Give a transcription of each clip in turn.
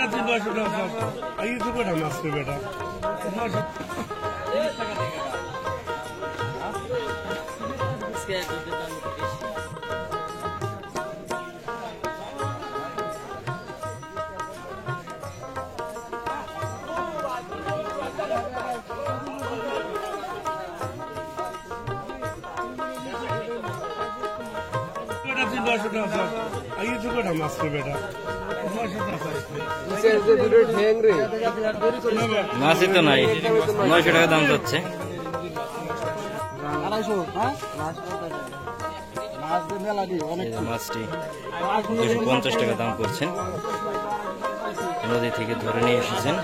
बेटा तुम 900 টাকা आई तो बेटा मास पे बेटा 900 টাকা देगा इसके दाम बेटा 900 টাকা आई तो बेटा मास पे बेटा মাছই তো নাই 900 টাকা দাম যাচ্ছে। 250 টাকা দাম করছেন, নদী থেকে ধরে নিয়ে এসেছেন।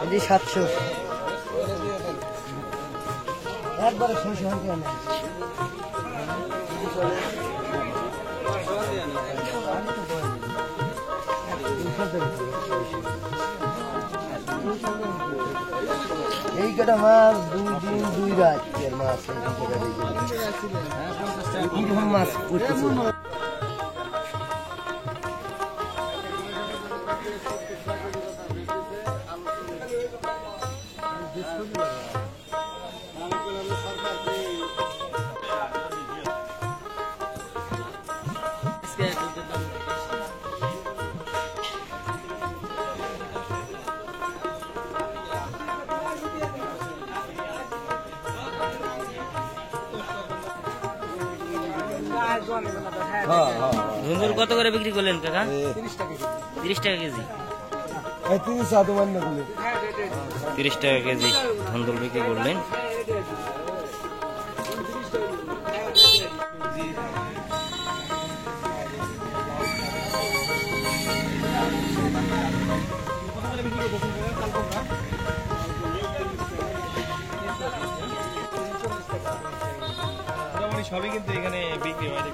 এটি 700 একবারে 600 টাকা না এই কটা মাছ 2 দিন 2 রাত এর মাছ এই মাছ উঠতেছে। ধুন্দুল কত করে বিক্রি করলেন কাকা? 30 টাকা কেজি। 30 টাকা কেজি ধুন্দুল বিক্রি করলেন। সবই কিন্তু এখানে বিক্রি হয়।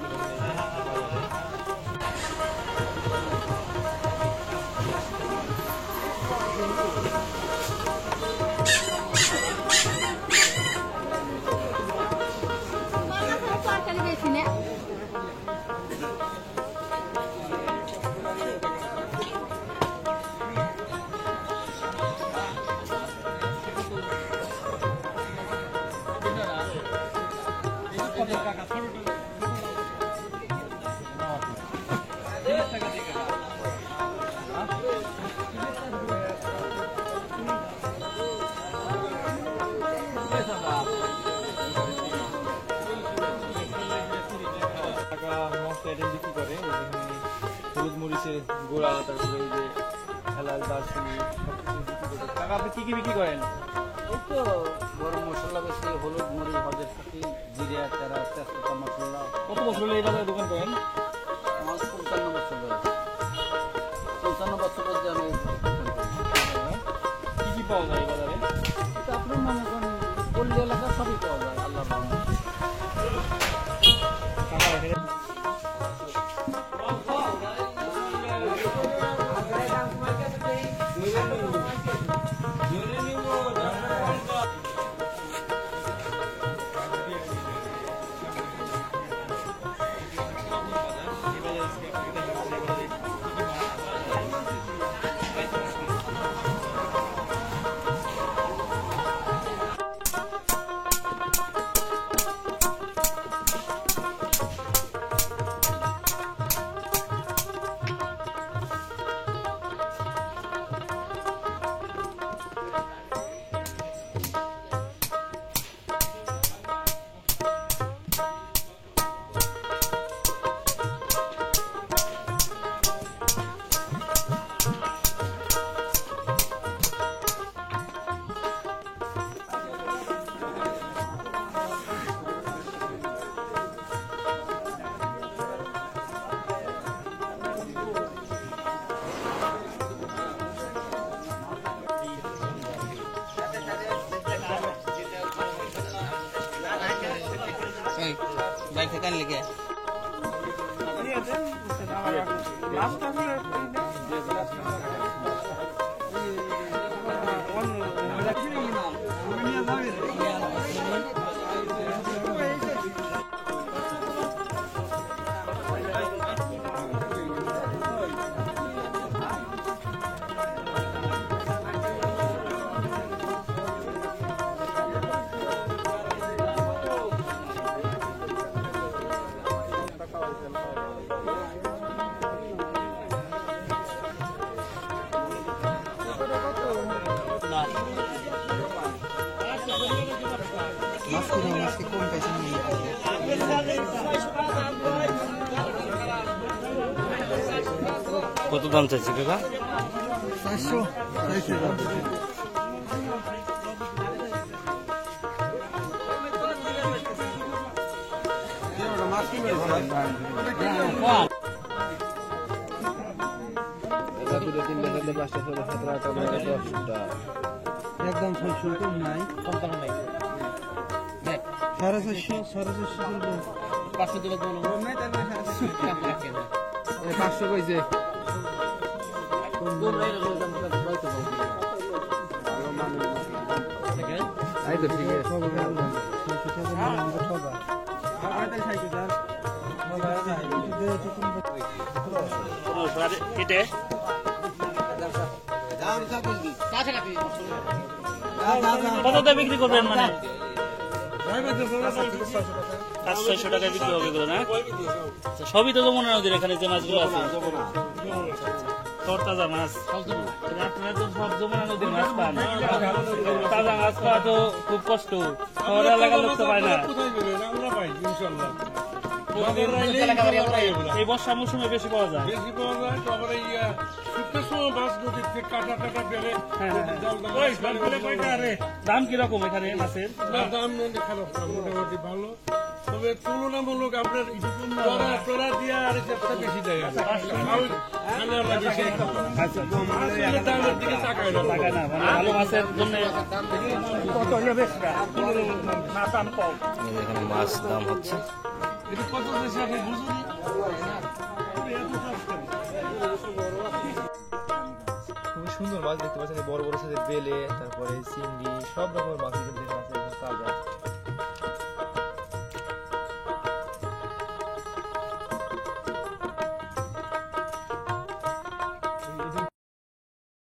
হলুদ মরিচের গোড়া, তারপরে এই যে হেলাল, দারচিনি, আপনি কি কি বিক্রি করেন? এই তো গরম মশলা বেশি, হলুদ মরিচ, হজের সাথে জিরে, তেজপাতা মশলা। কত বছর হলো এই বাজারে দোকান করেন? আমার 55 বছর বয়স। 55 বছর বয়সে আমি কি কি পাওয়া যায় এই বাজারে? এটা আপনি মনে করেন পল্লী এলাকা সবই পাওয়া যায়। আল্লাহ কান লিখে কত দাম চাইছে কাকা? 400 একদম 600 কম নাই, কম টাকা নাই 450 500 দিলে তো বলবো 500 কইছে। এই তো ঠিক আছে। কেটে কতটা বিক্রি করবেন? মানে 500-600 টাকায় বিক্রি হবে এগুলো না? আচ্ছা, সবই তো যমুনা নদীর এখানে যে মাছগুলো আছে তরতাজা মাছ। আপনারা তো সব যমুনা নদীর মাছ পান, তাজা মাছ পাওয়া তো খুব কষ্ট, শহর এলাকার লোক তো পায় না। এই বর্ষা মৌসুমে বেশি পাওয়া যায়। দাম কিরকম এখানে মাছের? দাম খারাপ না, মোটামুটি ভালো, তবে তুলনামূলক আপনার তোরা দিয়ে আর একটা বেশি দেয় দামের দিকে তাকায় না। টাকা না, মানে ভালো মাছের জন্য এখানে মাছ দাম হচ্ছে। এটা কত বেশি আপনি বুঝুন। খুবই সুন্দর মাছ দেখতে পাচ্ছেন, বড় বড় সাইজের বেলে, তারপরে চিংড়ি, সব রকমের মাছ এখানে আছে, তাজা।